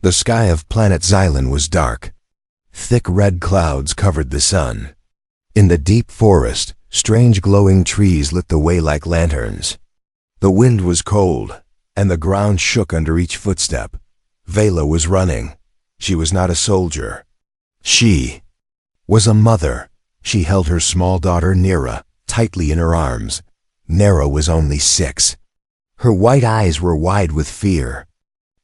The sky of planet Xylon was dark. Thick red clouds covered the sun. In the deep forest, strange glowing trees lit the way like lanterns. The wind was cold, and the ground shook under each footstep. Vela was running. She was not a soldier. She was a mother. She held her small daughter Nera tightly in her arms. Nera was only 6. Her white eyes were wide with fear.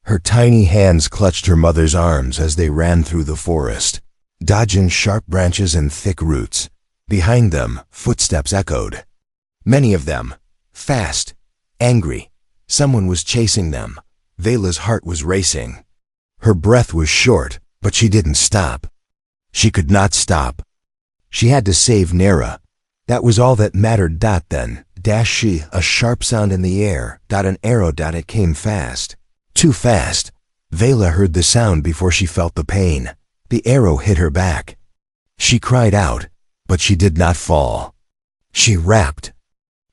Her tiny hands clutched her mother's arms as they ran through the forest, dodging sharp branches and thick roots. Behind them, footsteps echoed. Many of them, fast, angry. Someone was chasing them. Vela's heart was racing. Her breath was short, but she didn't stop. She could not stop. She had to save Nera. That was all that mattered. Then, she, a sharp sound in the air. An arrow. It came fast. Too fast. Vela heard the sound before she felt the pain. The arrow hit her back. She cried out, but she did not fall. She wrapped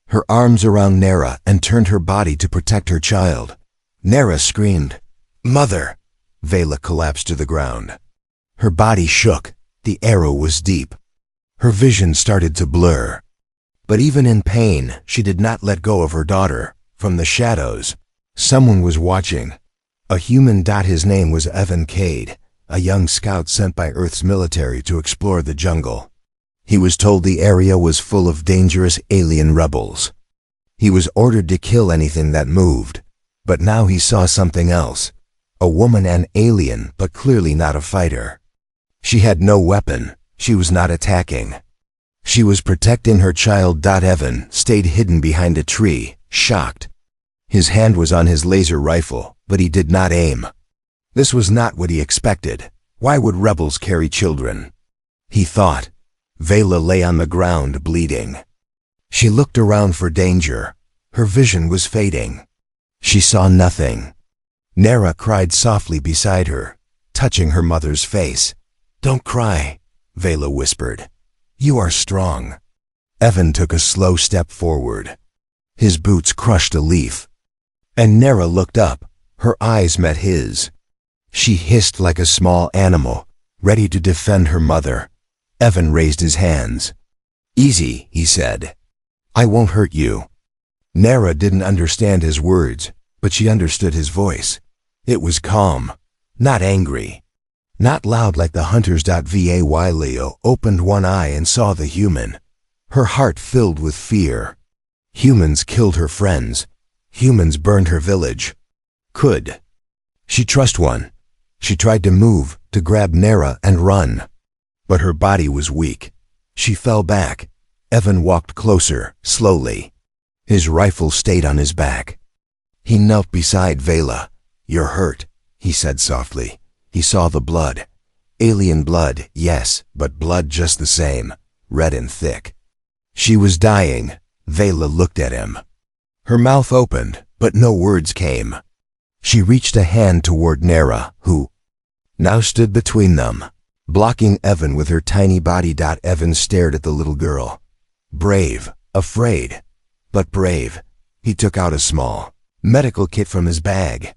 her arms around Nera and turned her body to protect her child. Nera screamed, "Mother!" Vela collapsed to the ground. Her body shook. The arrow was deep. Her vision started to blur. But even in pain, she did not let go of her daughter. From the shadows, someone was watching. A human. His name was Evan Cade, a young scout sent by Earth's military to explore the jungle. He was told the area was full of dangerous alien rebels. He was ordered to kill anything that moved. But now he saw something else. A woman, an alien, but clearly not a fighter. She had no weapon. She was not attacking. She was protecting her child. Evan stayed hidden behind a tree, shocked. His hand was on his laser rifle, but he did not aim. This was not what he expected. Why would rebels carry children? He thought. Vela lay on the ground, bleeding. She looked around for danger. Her vision was fading. She saw nothing. Nera cried softly beside her, touching her mother's face. "Don't cry," Vela whispered. "You are strong." Evan took a slow step forward. His boots crushed a leaf. And Nera looked up. Her eyes met his. She hissed like a small animal, ready to defend her mother. Evan raised his hands. "Easy," he said. "I won't hurt you." Nera didn't understand his words, but she understood his voice. It was calm, not angry, not loud like the hunters. Vay Leo opened one eye and saw the human. Her heart filled with fear. Humans killed her friends. Humans burned her village. Could she trust one? She tried to move, to grab Nera and run. But her body was weak. She fell back. Evan walked closer, slowly. His rifle stayed on his back. He knelt beside Vela. "You're hurt," he said softly. He saw the blood. Alien blood, yes, but blood just the same, red and thick. She was dying. Vela looked at him. Her mouth opened, but no words came. She reached a hand toward Nera, who now stood between them, blocking Evan with her tiny body. Evan stared at the little girl. Brave, afraid, but brave. He took out a small medical kit from his bag.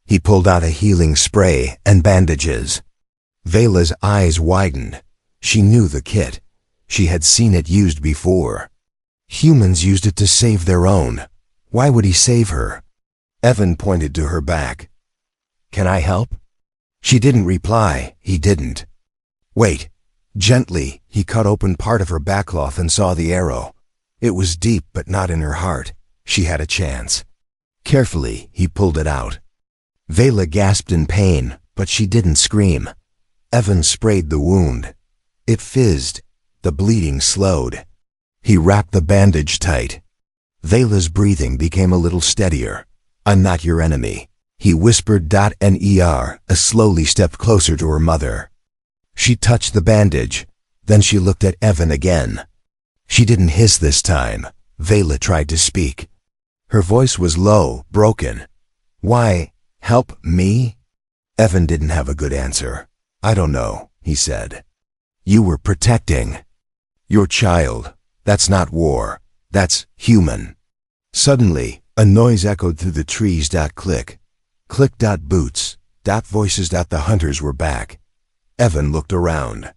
He pulled out a healing spray and bandages. Vela's eyes widened. She knew the kit. She had seen it used before. Humans used it to save their own. Why would he save her? Evan pointed to her back. "Can I help?" She didn't reply. He didn't. "Wait." Gently, he cut open part of her backcloth and saw the arrow. It was deep, but not in her heart. She had a chance. Carefully, he pulled it out. Vela gasped in pain, but she didn't scream. Evan sprayed the wound. It fizzed. The bleeding slowed. He wrapped the bandage tight. Vela's breathing became a little steadier. "I'm not your enemy," he whispered. Ner slowly stepped closer to her mother. She touched the bandage. Then she looked at Evan again. She didn't hiss this time. Vela tried to speak. Her voice was low, broken. "Why, help me?" Evan didn't have a good answer. "I don't know," he said. "You were protecting your child. That's not war. That's human." Suddenly, a noise echoed through the trees. Click. Click. Boots. Voices. The hunters were back. Evan looked around.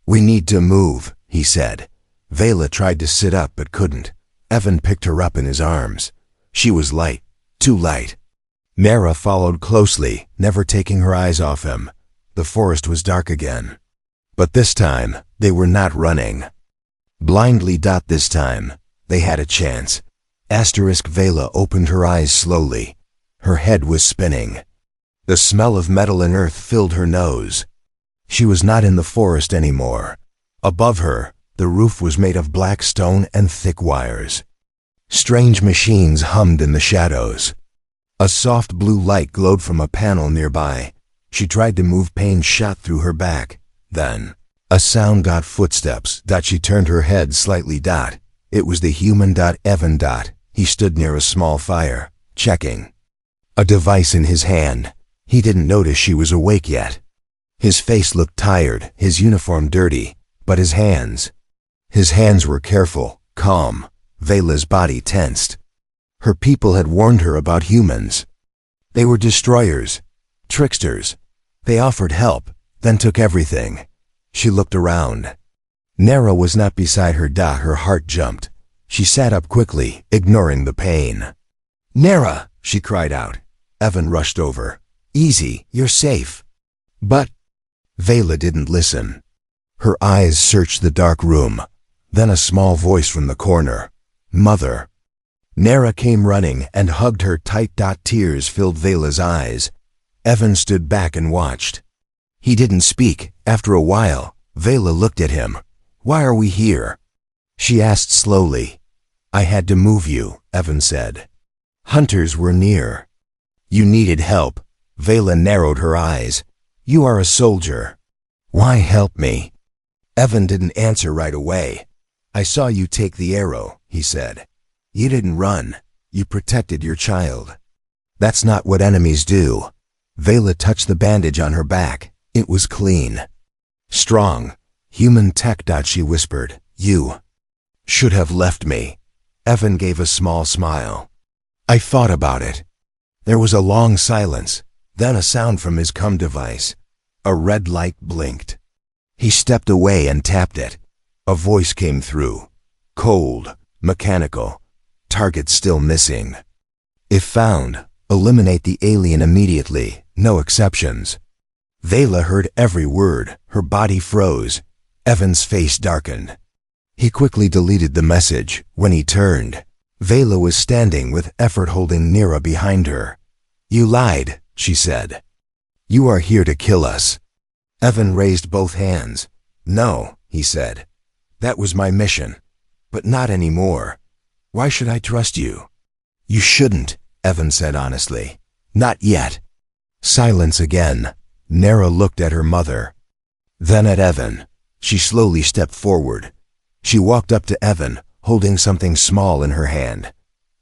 We need to move, he said. Vela tried to sit up but couldn't. Evan picked her up in his arms. She was light, too light. Nera followed closely, never taking her eyes off him. The forest was dark again. But this time, they were not running. Blindly. This time, they had a chance. Vela opened her eyes slowly. Her head was spinning. The smell of metal and earth filled her nose. She was not in the forest anymore. Above her, the roof was made of black stone and thick wires. Strange machines hummed in the shadows. A soft blue light glowed from a panel nearby. She tried to move. Pain shot through her back. Then, a sound. Footsteps. She turned her head slightly. It was the human. Evan. He stood near a small fire, checking a device in his hand. He didn't notice she was awake yet. His face looked tired, his uniform dirty, but his hands were careful, calm. Vela's body tensed. Her people had warned her about humans. They were destroyers, tricksters. They offered help, then took everything. She looked around. Nera was not beside her. Her heart jumped. She sat up quickly, ignoring the pain. Nera, she cried out. Evan rushed over. Easy, you're safe. But Vela didn't listen. Her eyes searched the dark room. Then a small voice from the corner. Mother. Nera came running and hugged her tight. Tears filled Vela's eyes. Evan stood back and watched. He didn't speak. After a while, Vela looked at him. Why are we here? She asked slowly. I had to move you, Evan said. Hunters were near. You needed help. Vela narrowed her eyes. You are a soldier. Why help me? Evan didn't answer right away. I saw you take the arrow, he said. You didn't run. You protected your child. That's not what enemies do. Vela touched the bandage on her back. It was clean. Strong. Human tech. She whispered. You should have left me. Evan gave a small smile. I thought about it. There was a long silence, then a sound from his comm device. A red light blinked. He stepped away and tapped it. A voice came through. Cold, mechanical. Target still missing. If found, eliminate the alien immediately, no exceptions. Vela heard every word. Her body froze. Evan's face darkened. He quickly deleted the message. When he turned, Vela was standing with effort, holding Nera behind her. You lied, she said. You are here to kill us. Evan raised both hands. No, he said. That was my mission. But not anymore. Why should I trust you? You shouldn't, Evan said honestly. Not yet. Silence again. Nera looked at her mother. Then at Evan. She slowly stepped forward. She walked up to Evan, holding something small in her hand.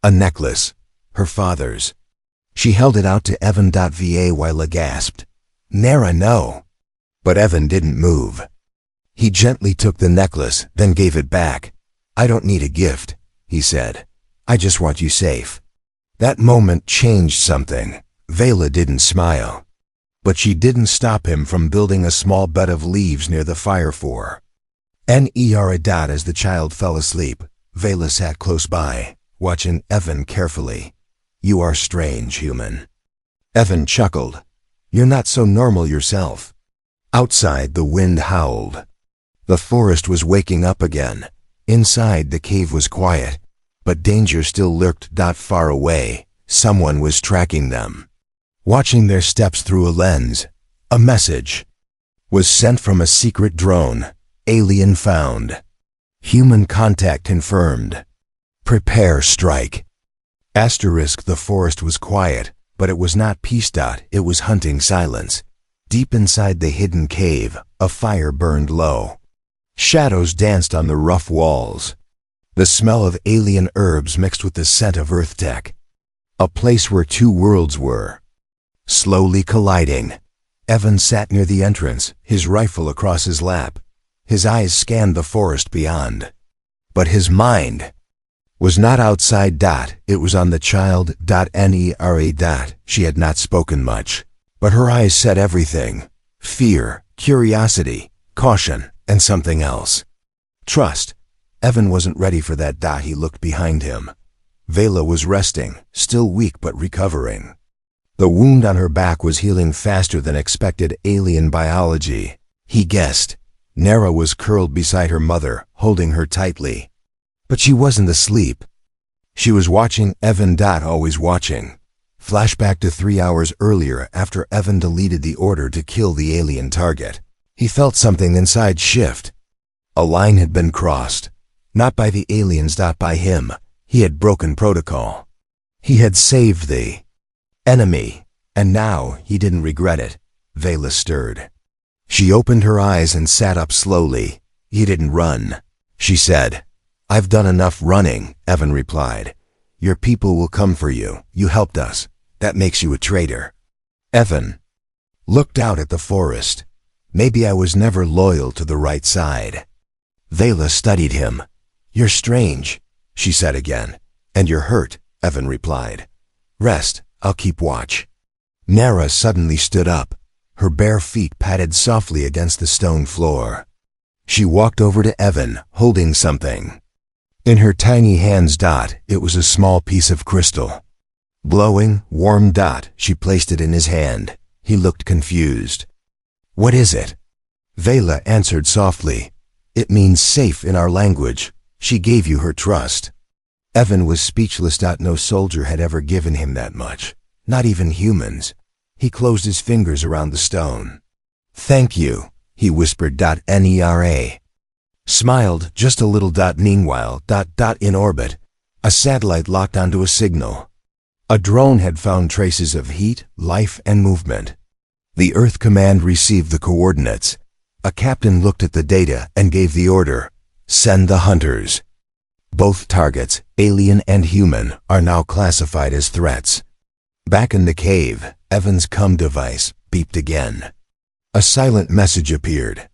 A necklace. Her father's. She held it out to Evan. Vela gasped. Nera, no. But Evan didn't move. He gently took the necklace, then gave it back. I don't need a gift, he said. I just want you safe. That moment changed something. Vela didn't smile. But she didn't stop him from building a small bed of leaves near the fire for Nera. As the child fell asleep, Vela sat close by, watching Evan carefully. You are strange, human. Evan chuckled. You're not so normal yourself. Outside, the wind howled. The forest was waking up again. Inside, the cave was quiet, but danger still lurked. Far away, someone was tracking them. Watching their steps through a lens, a message was sent from a secret drone. Alien found. Human contact confirmed. Prepare strike. The forest was quiet, but it was not peace. It was hunting silence. Deep inside the hidden cave, a fire burned low. Shadows danced on the rough walls. The smell of alien herbs mixed with the scent of Earth tech. A place where two worlds were slowly colliding. Evan sat near the entrance, his rifle across his lap. His eyes scanned the forest beyond. But his mind was not outside. It was on the child. Nera. She had not spoken much, But her eyes said everything: fear, curiosity, caution, and something else. Trust. Evan wasn't ready for that. He looked behind him. Vela was resting, still weak but recovering. The wound on her back was healing faster than expected. Alien biology, he guessed. Nera was curled beside her mother, holding her tightly. But she wasn't asleep. She was watching Evan. Always watching. Flashback to 3 hours earlier after Evan deleted the order to kill the alien target. He felt something inside shift. A line had been crossed. Not by the aliens, by him. He had broken protocol. He had saved the enemy, and now he didn't regret it. Vela stirred. She opened her eyes and sat up slowly. "You didn't run," she said. "I've done enough running," Evan replied. "Your people will come for you. You helped us. That makes you a traitor." Evan looked out at the forest. "Maybe I was never loyal to the right side." Vela studied him. "You're strange," she said again. "And you're hurt," Evan replied. "Rest. I'll keep watch." Nera suddenly stood up. Her bare feet patted softly against the stone floor. She walked over to Evan, holding something. In her tiny hands, it was a small piece of crystal. Glowing, warm. She placed it in his hand. He looked confused. "What is it?" Vela answered softly. "It means safe in our language. She gave you her trust." Evan was speechless. No soldier had ever given him that much. Not even humans. He closed his fingers around the stone. "Thank you," he whispered. Nera smiled just a little. Meanwhile, in orbit, a satellite locked onto a signal. A drone had found traces of heat, life, and movement. The Earth Command received the coordinates. A captain looked at the data and gave the order: "Send the hunters." Both targets, alien and human, are now classified as threats. Back in the cave, Evan's comm device beeped again. A silent message appeared.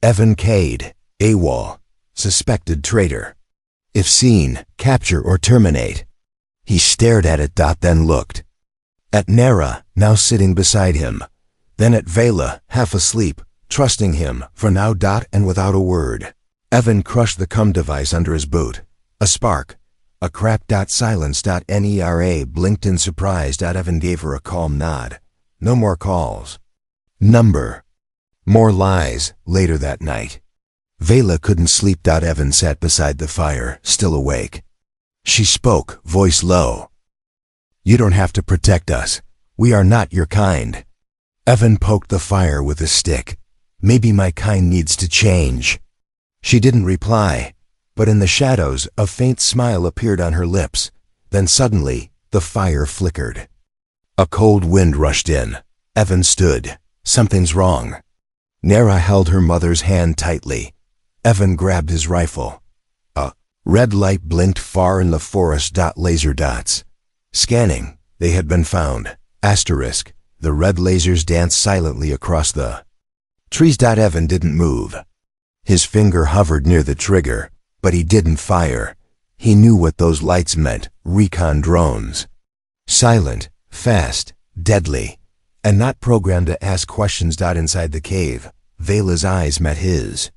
"Evan Cade, AWOL, suspected traitor. If seen, capture or terminate." He stared at it, then looked at Nera, now sitting beside him, then at Vela, half asleep, trusting him for now. And without a word, Evan crushed the comm device under his boot. A spark. A crap. Silence. Nera blinked in surprise. Evan gave her a calm nod. No more calls. Number. More lies. Later that night, Vela couldn't sleep. Evan sat beside the fire, still awake. She spoke, voice low. "You don't have to protect us. We are not your kind." Evan poked the fire with a stick. "Maybe my kind needs to change." She didn't reply, but in the shadows, a faint smile appeared on her lips. Then suddenly, the fire flickered. A cold wind rushed in. Evan stood. Something's wrong. Nera held her mother's hand tightly. Evan grabbed his rifle. A red light blinked far in the forest. Laser dots. Scanning. They had been found. Asterisk. The red lasers danced silently across the trees. Evan didn't move. His finger hovered near the trigger, but he didn't fire. He knew what those lights meant: recon drones. Silent, fast, deadly, and not programmed to ask questions. Inside the cave, Vela's eyes met his.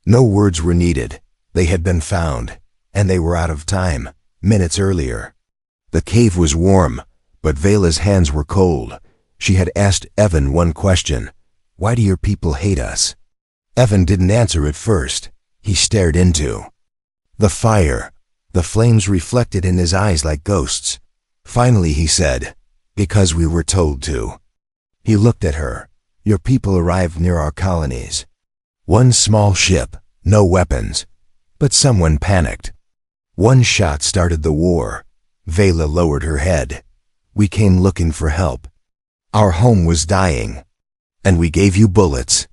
No words were needed. They had been found, and they were out of time, minutes earlier. The cave was warm, but Vela's hands were cold. She had asked Evan one question: "Why do your people hate us?" Evan didn't answer at first. He stared into the fire. The flames reflected in his eyes like ghosts. Finally he said, "Because we were told to." He looked at her. "Your people arrived near our colonies. One small ship, no weapons. But someone panicked. One shot started the war." Vela lowered her head. "We came looking for help. Our home was dying. And we gave you bullets."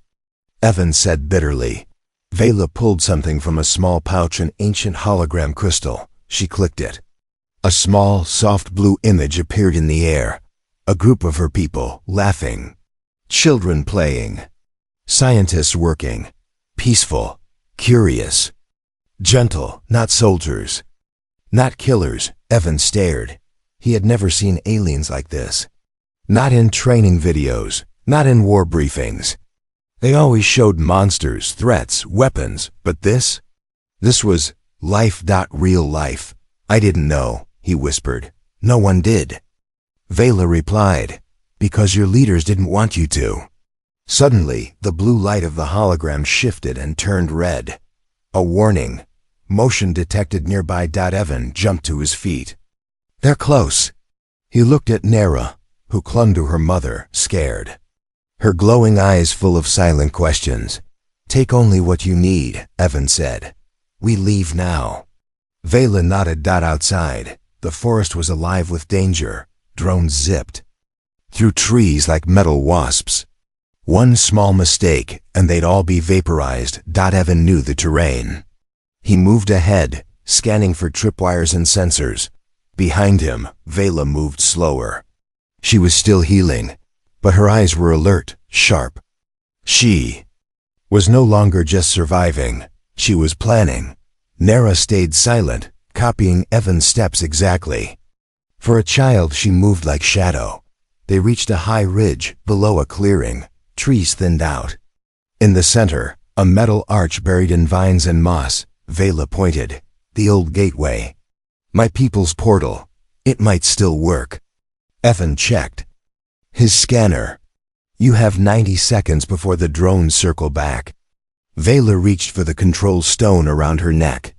Evan said bitterly. Vela pulled something from a small pouch, an ancient hologram crystal. She clicked it. A small, soft blue image appeared in the air. A group of her people, laughing. Children playing. Scientists working. Peaceful. Curious. Gentle, not soldiers. Not killers. Evan stared. He had never seen aliens like this. Not in training videos, not in war briefings. They always showed monsters, threats, weapons, but this was life. Real life. I didn't know, he whispered. No one did. Vela replied, because your leaders didn't want you to. Suddenly, the blue light of the hologram shifted and turned red. A warning. Motion detected nearby. Evan jumped to his feet. They're close. He looked at Nera, who clung to her mother, scared. Her glowing eyes full of silent questions. Take only what you need, Evan said. We leave now. Vela nodded. Outside, the forest was alive with danger. Drones zipped through trees like metal wasps. One small mistake, and they'd all be vaporized. Evan knew the terrain. He moved ahead, scanning for tripwires and sensors. Behind him, Vela moved slower. She was still healing, but her eyes were alert, sharp. She was no longer just surviving. She was planning. Nera stayed silent, copying Evan's steps exactly. For a child, she moved like shadow. They reached a high ridge, below a clearing. Trees thinned out. In the center, a metal arch buried in vines and moss. Vela pointed. The old gateway. My people's portal. It might still work. Evan checked his scanner. You have 90 seconds before the drones circle back. Vela reached for the control stone around her neck.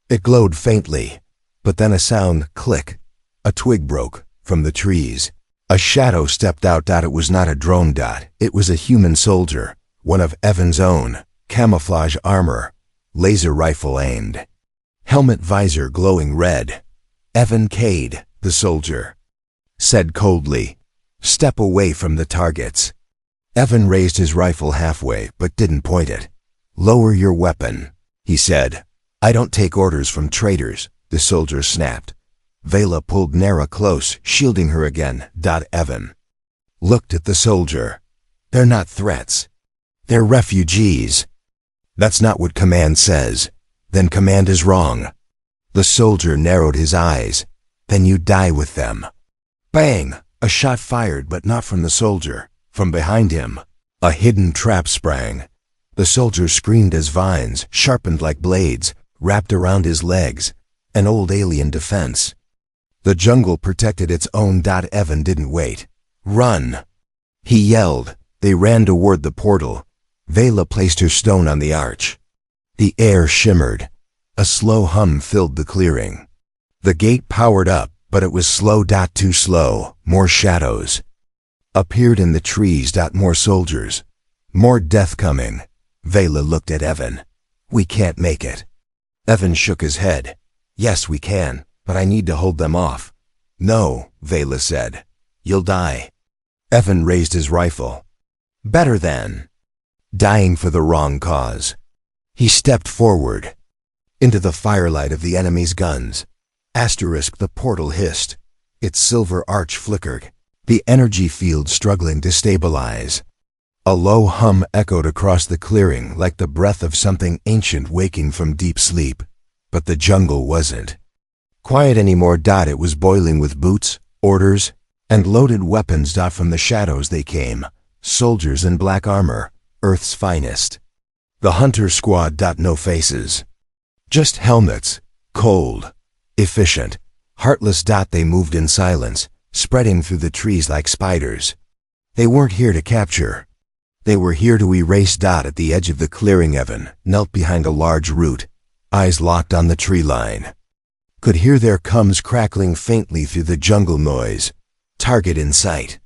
It glowed faintly, but then a sound, click. A twig broke from the trees. A shadow stepped out. It was not a drone. It was a human soldier, one of Evan's own, camouflage armor, laser rifle aimed. Helmet visor glowing red. Evan Cade, the soldier, said coldly, step away from the targets. Evan raised his rifle halfway, but didn't point it. Lower your weapon, he said. I don't take orders from traitors, the soldier snapped. Vela pulled Nera close, shielding her again. Evan looked at the soldier. They're not threats. They're refugees. That's not what command says. Then command is wrong. The soldier narrowed his eyes. Then you die with them. Bang! A shot fired, but not from the soldier. From behind him, a hidden trap sprang. The soldier screamed as vines, sharpened like blades, wrapped around his legs. An old alien defense. The jungle protected its own. Evan didn't wait. Run! He yelled. They ran toward the portal. Vela placed her stone on the arch. The air shimmered. A slow hum filled the clearing. The gate powered up, but it was slow. Too slow. More shadows appeared in the trees. More soldiers. More death coming. Vela looked at Evan. We can't make it. Evan shook his head. Yes, we can, but I need to hold them off. No, Vela said. You'll die. Evan raised his rifle. Better than dying for the wrong cause. He stepped forward into the firelight of the enemy's guns. Asterisk, the portal hissed. Its silver arch flickered, the energy field struggling to stabilize. A low hum echoed across the clearing like the breath of something ancient waking from deep sleep. But the jungle wasn't quiet anymore. It was boiling with boots, orders, and loaded weapons. From the shadows they came, soldiers in black armor, Earth's finest. The hunter squad. No faces. Just helmets, cold, efficient, heartless. They moved in silence, spreading through the trees like spiders. They weren't here to capture. They were here to erase. At the edge of the clearing, Evan knelt behind a large root, eyes locked on the tree line. Could hear their combs crackling faintly through the jungle noise. Target in sight.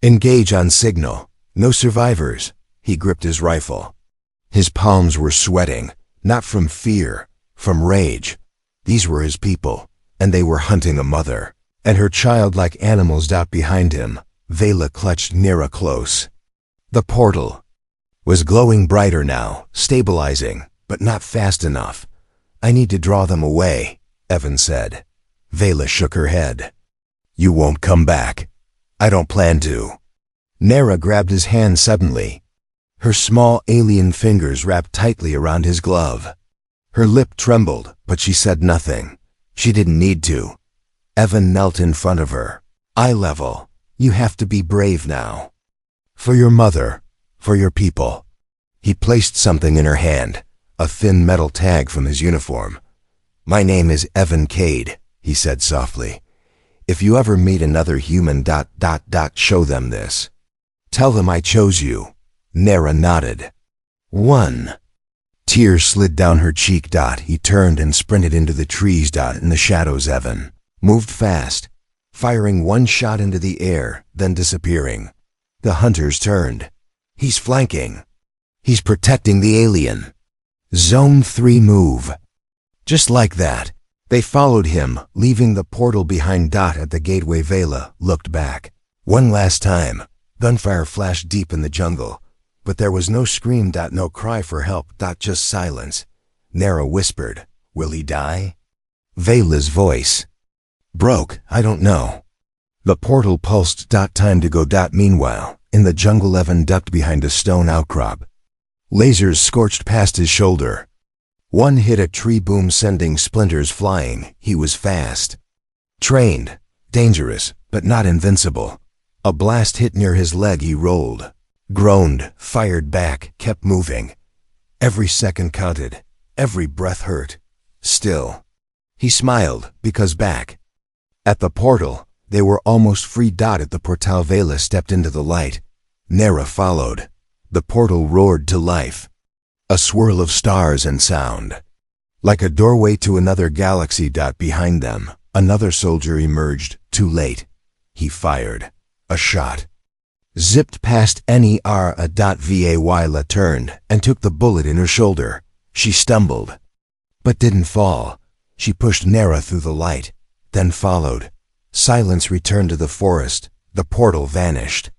Engage on signal. No survivors. He gripped his rifle. His palms were sweating, not from fear, from rage. These were his people, and they were hunting a mother and her child like animals. Behind him, Vela clutched Nera close. The portal was glowing brighter now, stabilizing, but not fast enough. I need to draw them away, Evan said. Vela shook her head. You won't come back. I don't plan to. Nera grabbed his hand suddenly. Her small alien fingers wrapped tightly around his glove. Her lip trembled, but she said nothing. She didn't need to. Evan knelt in front of her, eye level, You have to be brave now. For your mother, for your people. He placed something in her hand, a thin metal tag from his uniform. My name is Evan Cade, he said softly. If you ever meet another human ... show them this. Tell them I chose you. Nera nodded. 1. Tears slid down her cheek. He turned and sprinted into the trees. In the shadows, Evan moved fast, firing one shot into the air, then disappearing. The hunters turned. He's flanking. He's protecting the alien. Zone 3 move. Just like that, they followed him, leaving the portal behind. At the gateway, Vela looked back. One last time. Gunfire flashed deep in the jungle, but there was no scream. No cry for help. Just silence. Nera whispered, "Will he die?" Vela's voice broke. "I don't know." The portal pulsed. Time to go. Meanwhile, in the jungle, Evan ducked behind a stone outcrop. Lasers scorched past his shoulder. One hit a tree, boom, sending splinters flying. He was fast, trained, dangerous, but not invincible. A blast hit near his leg. He rolled, groaned, fired back, kept moving. Every second counted. Every breath hurt. Still, he smiled, because back at the portal, they were almost free. At the portal, Vela stepped into the light. Nera followed. The portal roared to life. A swirl of stars and sound. Like a doorway to another galaxy. Behind them, another soldier emerged. Too late. He fired. A shot zipped past Nera. Vayla turned and took the bullet in her shoulder. She stumbled, but didn't fall. She pushed Nera through the light, then followed. Silence returned to the forest. The portal vanished.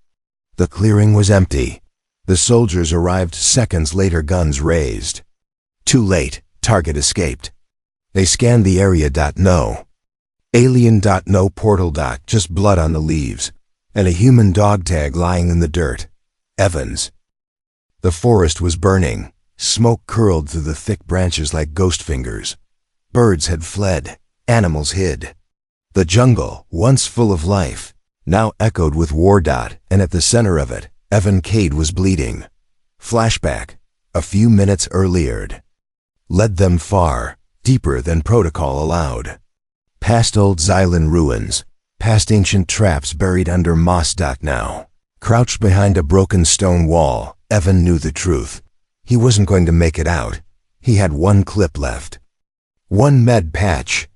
The clearing was empty. The soldiers arrived seconds later, guns raised. Too late. Target escaped. They scanned the area. No alien. No portal. Just blood on the leaves, and a human dog tag lying in the dirt. Evans. The forest was burning. Smoke curled through the thick branches like ghost fingers. Birds had fled. Animals hid. The jungle, once full of life, now echoed with war. And at the center of it, Evan Cade was bleeding. Flashback. A few minutes earlier. Led them far, deeper than protocol allowed. Past old Xylan ruins, past ancient traps buried under moss. Now, crouched behind a broken stone wall, Evan knew the truth. He wasn't going to make it out. He had one clip left. One med patch.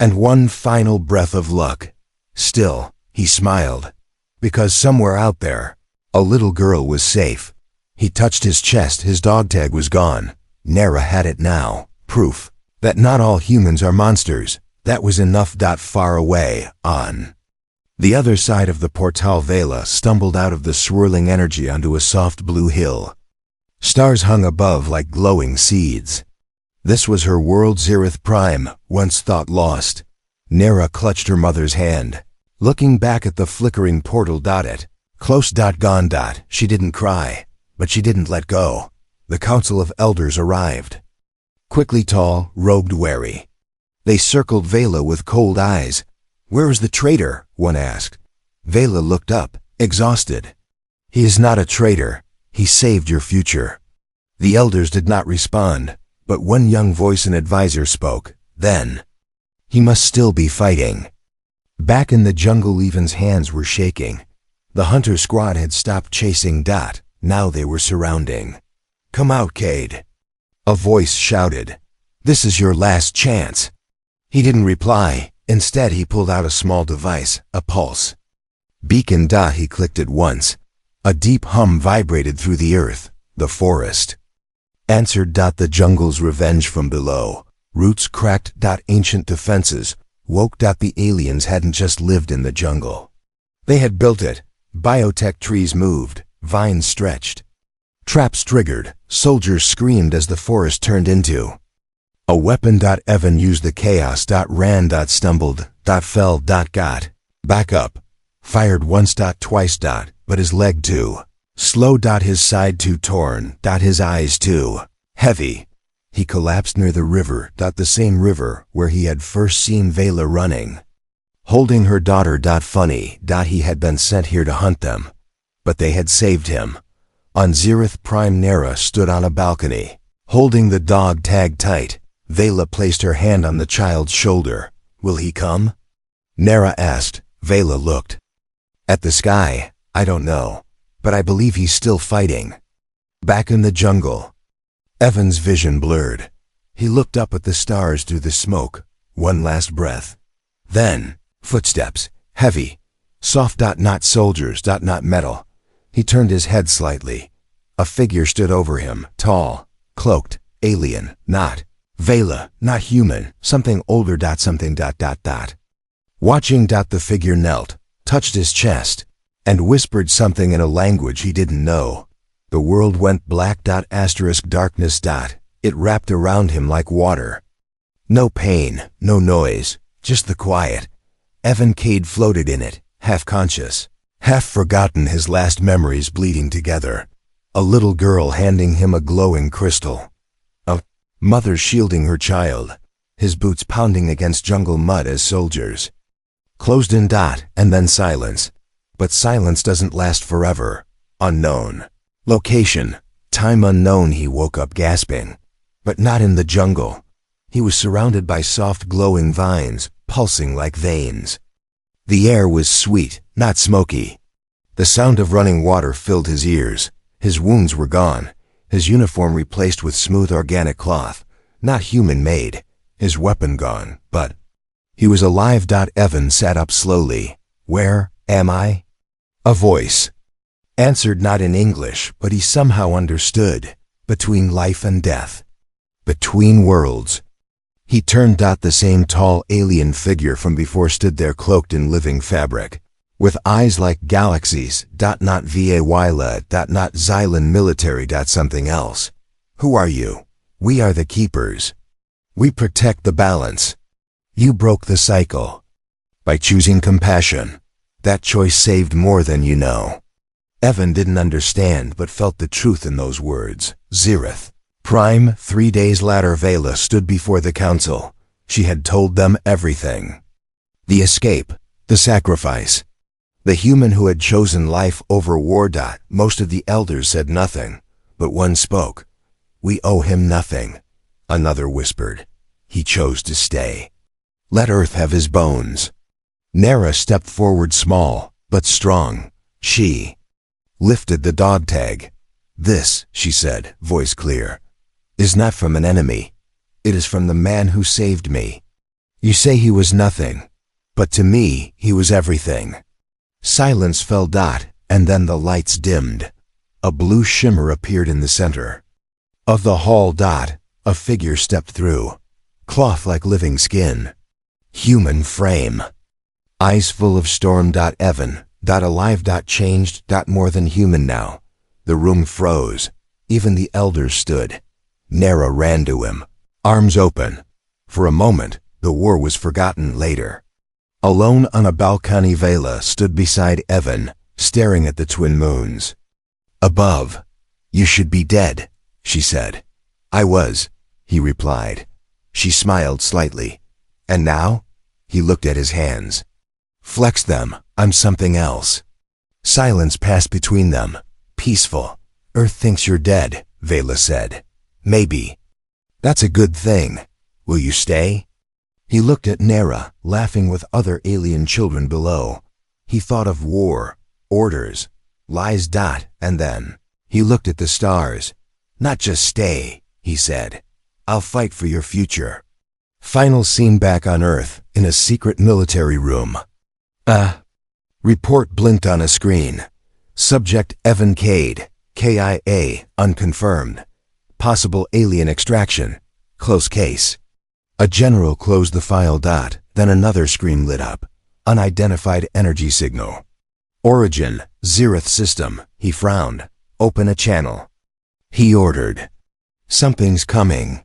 And one final breath of luck. Still, he smiled. Because somewhere out there, a little girl was safe. He touched his chest. His dog tag was gone. Nera had it now. Proof that not all humans are monsters. That was enough. Far away, on the other side of the portal, Vela stumbled out of the swirling energy onto a soft blue hill. Stars hung above like glowing seeds. This was her world, Zerith Prime, once thought lost. Nera clutched her mother's hand, looking back at the flickering portal. It close. Gone. She didn't cry, but she didn't let go. The Council of Elders arrived. Quickly, tall, robed, wary. They circled Vela with cold eyes. "Where is the traitor?" one asked. Vela looked up, exhausted. "He is not a traitor. He saved your future." The elders did not respond, but one young voice, an advisor, spoke. Then, "He must still be fighting." Back in the jungle, Evan's hands were shaking. The hunter squad had stopped chasing. Now they were surrounding. "Come out, Cade," a voice shouted. "This is your last chance." He didn't reply. Instead, he pulled out a small device, a pulse beacon. He clicked it once. A deep hum vibrated through the earth. The forest answered. The jungle's revenge from below. Roots cracked. Ancient defenses woke. The aliens hadn't just lived in the jungle. They had built it. Biotech trees moved. Vines stretched. Traps triggered. Soldiers screamed as the forest turned into a weapon. Evan used the chaos. Ran. Stumbled. Fell. Got back up. Fired once. Twice. But his leg too slow. His side too torn. His eyes too heavy. He collapsed near the river. The same river where he had first seen Vela running. holding her daughter. Funny. He had been sent here to hunt them, but they had saved him. On Zereth Prime, Nera stood on a balcony, holding the dog tag tight. Vela placed her hand on the child's shoulder. Will he come? Nera asked. Vela looked at the sky. I don't know, but I believe he's still fighting. Back in the jungle, Evan's vision blurred. He looked up at the stars through the smoke. One last breath. Then, footsteps, heavy, soft. Not soldiers. Not metal. He turned his head slightly. A figure stood over him, tall, cloaked, alien, not Vela, not human, something older. Something. Watching. The figure knelt, touched his chest, and whispered something in a language he didn't know. The world went black. Darkness. It wrapped around him like water. No pain, no noise, just the quiet. Evan Cade floated in it, half conscious, half forgotten, his last memories bleeding together. A little girl handing him a glowing crystal. A mother shielding her child, his boots pounding against jungle mud as soldiers. Closed in. And then silence. But silence doesn't last forever. Unknown. Location. Time unknown. He woke up gasping. But not in the jungle. He was surrounded by soft glowing vines, pulsing like veins. The air was sweet, not smoky. The sound of running water filled his ears. His wounds were gone, his uniform replaced with smooth organic cloth, not human-made, his weapon gone, but he was alive. Evan sat up slowly. Where am I? A voice answered, not in English, but he somehow understood. Between life and death. Between worlds. He turned. The same tall alien figure from before stood there, cloaked in living fabric, with eyes like galaxies. Not Vayla. Not Xylan military. Something else. Who are you? We are the keepers. We protect the balance. You broke the cycle. By choosing compassion. That choice saved more than you know. Evan didn't understand, but felt the truth in those words. Zereth Prime. 3 days later, Vela stood before the council. She had told them everything. The escape, the sacrifice, the human who had chosen life over war. Most of the elders said nothing, but one spoke. We owe him nothing. Another whispered. He chose to stay. Let Earth have his bones. Nera stepped forward, small, but strong. She lifted the dog tag. This, she said, voice clear, is not from an enemy. It is from the man who saved me. You say he was nothing, but to me, he was everything. Silence fell. And then the lights dimmed. A blue shimmer appeared in the center of the hall. A figure stepped through. Cloth like living skin. Human frame. Eyes full of storm. Evan. Alive. Changed. More than human now. The room froze. Even the elders stood. Nera ran to him, arms open. For a moment, the war was forgotten. Later. Alone on a balcony, Vela stood beside Evan, staring at the twin moons. Above. You should be dead, she said. I was, he replied. She smiled slightly. And now? He looked at his hands. Flex them. I'm something else. Silence passed between them. Peaceful. Earth thinks you're dead, Vela said. Maybe. That's a good thing. Will you stay? He looked at Nera, laughing with other alien children below. He thought of war, orders, lies. And then he looked at the stars. Not just stay, he said. I'll fight for your future. Final scene. Back on Earth, in a secret military room. Report blinked on a screen. Subject Evan Cade, KIA, unconfirmed. Possible alien extraction. Close case. A general closed the file. Then another screen lit up. Unidentified energy signal. Origin, Zereth system. He frowned. Open a channel. He ordered. Something's coming.